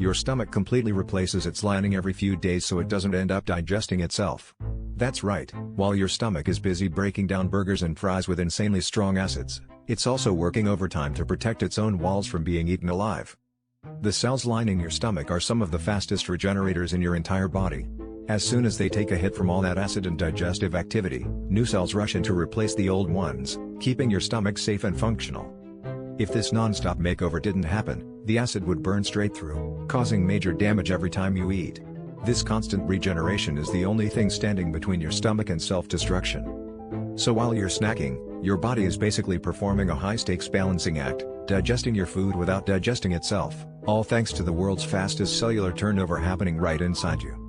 Your stomach completely replaces its lining every few days so it doesn't end up digesting itself. That's right, while your stomach is busy breaking down burgers and fries with insanely strong acids, it's also working overtime to protect its own walls from being eaten alive. The cells lining your stomach are some of the fastest regenerators in your entire body. As soon as they take a hit from all that acid and digestive activity, new cells rush in to replace the old ones, keeping your stomach safe and functional. If this non-stop makeover didn't happen, the acid would burn straight through, causing major damage every time you eat. This constant regeneration is the only thing standing between your stomach and self-destruction. So while you're snacking, your body is basically performing a high-stakes balancing act, digesting your food without digesting itself, all thanks to the world's fastest cellular turnover happening right inside you.